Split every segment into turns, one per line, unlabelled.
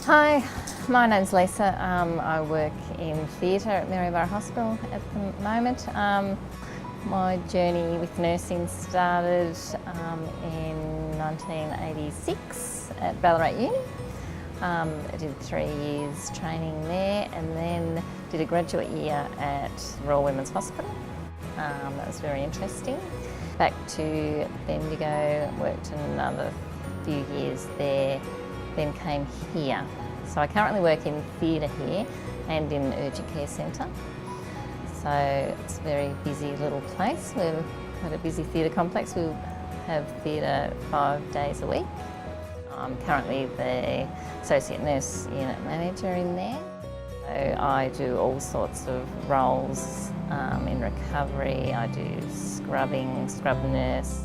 Hi, my name's Lisa. I work in theatre at Maryborough Hospital at the moment. My journey with nursing started in 1986 at Ballarat Uni. I did 3 years training there and then did a graduate year at Royal Women's Hospital. That was very interesting. Back to Bendigo, worked another few years there, then came here. So I currently work in theatre here and in urgent care centre. So it's a very busy little place. We've got a busy theatre complex. We have theatre 5 days a week. I'm currently the associate nurse unit manager in there. So I do all sorts of roles in recovery. I do scrubbing, scrub nurse,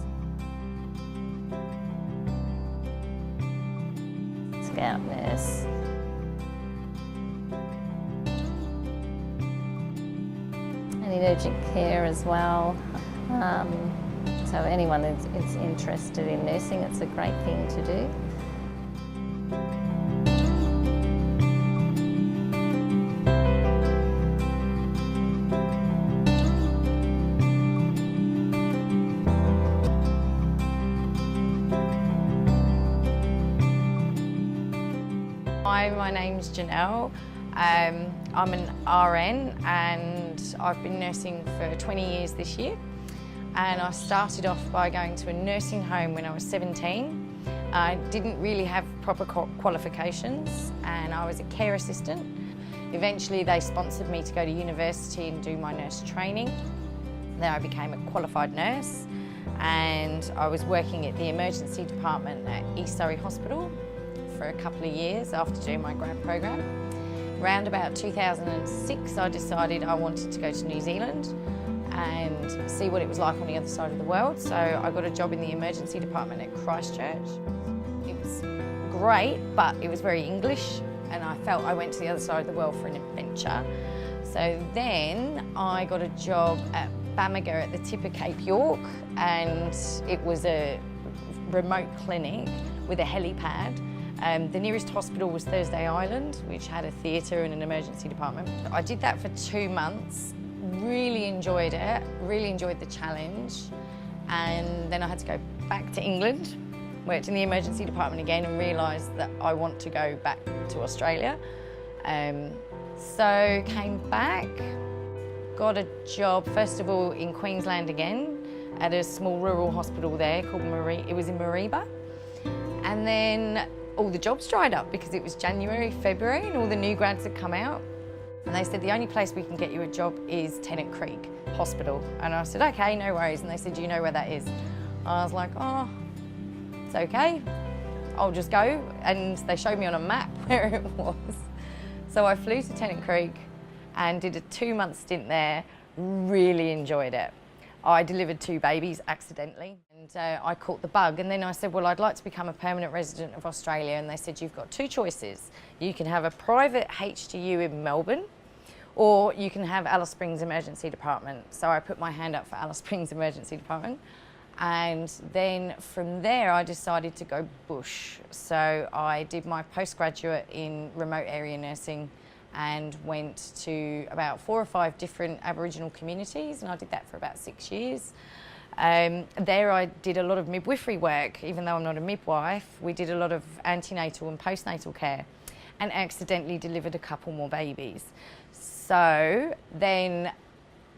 scout nurse. And in urgent care as well. So anyone that's interested in nursing, it's a great thing to do.
Hi, my name's Janelle. I'm an RN and I've been nursing for 20 years this year. And I started off by going to a nursing home when I was 17. I didn't really have proper qualifications and I was a care assistant. Eventually they sponsored me to go to university and do my nurse training. Then I became a qualified nurse and I was working at the emergency department at East Surrey Hospital for a couple of years after doing my grad program. Around about 2006 I decided I wanted to go to New Zealand and see what it was like on the other side of the world. So I got a job in the emergency department at Christchurch. It was great, but it was very English and I felt I went to the other side of the world for an adventure. So then I got a job at Bamaga at the tip of Cape York, and it was a remote clinic with a helipad. The nearest hospital was Thursday Island, which had a theatre and an emergency department. I did that for 2 months, really enjoyed it, really enjoyed the challenge. And then I had to go back to England, worked in the emergency department again and realised that I want to go back to Australia. So came back, got a job, first of all, in Queensland again, at a small rural hospital there called it was in Mareeba. And then all the jobs dried up because it was January, February and all the new grads had come out. And they said, the only place we can get you a job is Tennant Creek Hospital. And I said, okay, no worries. And they said, do you know where that is? I was like, oh, it's okay. I'll just go. And they showed me on a map where it was. So I flew to Tennant Creek and did a 2-month stint there, really enjoyed it. I delivered 2 babies accidentally and I caught the bug, and then I said, well, I'd like to become a permanent resident of Australia, and they said, you've got 2 choices. You can have a private HDU in Melbourne or you can have Alice Springs Emergency Department. So I put my hand up for Alice Springs Emergency Department, and then from there I decided to go bush. So I did my postgraduate in remote area nursing and went to about 4 or 5 different Aboriginal communities, and I did that for about 6 years. There I did a lot of midwifery work, even though I'm not a midwife. We did a lot of antenatal and postnatal care and accidentally delivered a couple more babies. So then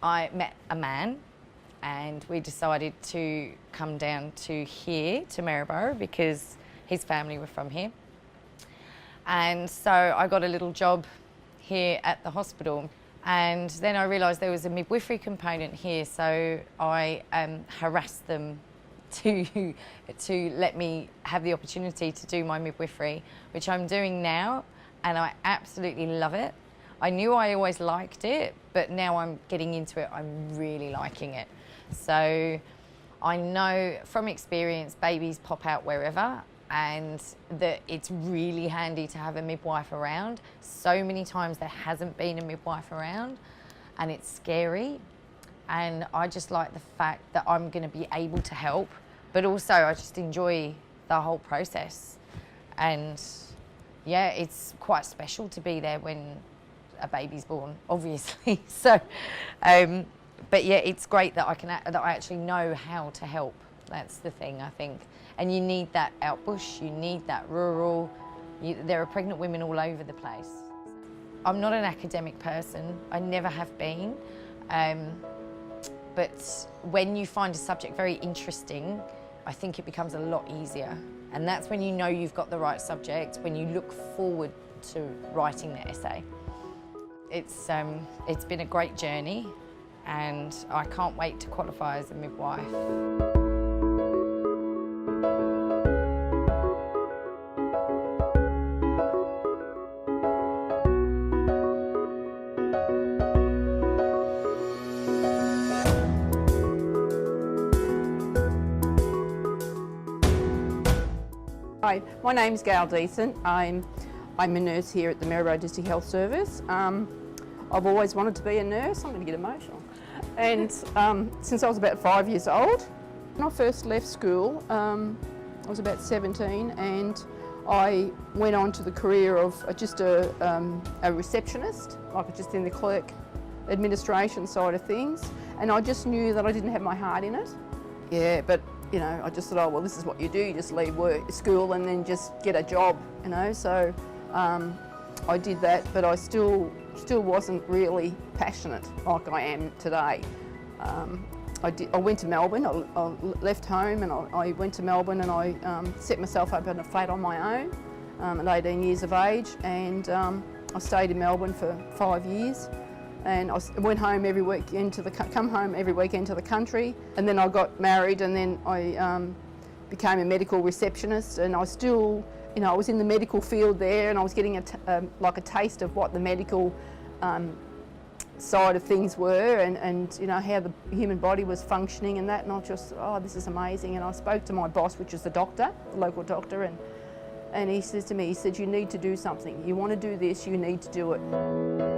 I met a man and we decided to come down to here, to Maryborough, because his family were from here. And so I got a little job here at the hospital, and then I realised there was a midwifery component here, so I harassed them to let me have the opportunity to do my midwifery, which I'm doing now, and I absolutely love it. I knew I always liked it, but now I'm getting into it, I'm really liking it. So I know from experience babies pop out wherever, and that it's really handy to have a midwife around. So many times there hasn't been a midwife around and it's scary, and I just like the fact that I'm going to be able to help, but also I just enjoy the whole process, and yeah, it's quite special to be there when a baby's born, obviously. So, but yeah, it's great that I actually know how to help. That's the thing, I think. And you need that out bush, you need that rural. There are pregnant women all over the place. I'm not an academic person, I never have been. But when you find a subject very interesting, I think it becomes a lot easier. And that's when you know you've got the right subject, when you look forward to writing the essay. It's been a great journey, and I can't wait to qualify as a midwife.
Hi, my name's Gail Decent. I'm a nurse here at the Maryborough District Health Service. I've always wanted to be a nurse. I'm going to get emotional. And since I was about 5 years old, when I first left school, I was about 17, and I went on to the career of just a receptionist, like just in the clerk administration side of things. And I just knew that I didn't have my heart in it. Yeah, but you know, I just thought, oh well, this is what you do. You just leave school and then just get a job, you know. So I did that, but I still wasn't really passionate like I am today. I went to Melbourne. I left home and I went to Melbourne, and I set myself up in a flat on my own at 18 years of age, and I stayed in Melbourne for 5 years. And I went home every weekend come home every weekend to the country, and then I got married, and then I became a medical receptionist, and I still, you know, I was in the medical field there, and I was getting like a taste of what the medical side of things were, and you know, how the human body was functioning and that, and I just, oh, this is amazing. And I spoke to my boss, which is the doctor, the local doctor, and he says to me, he said, you need to do something. You want to do this, you need to do it.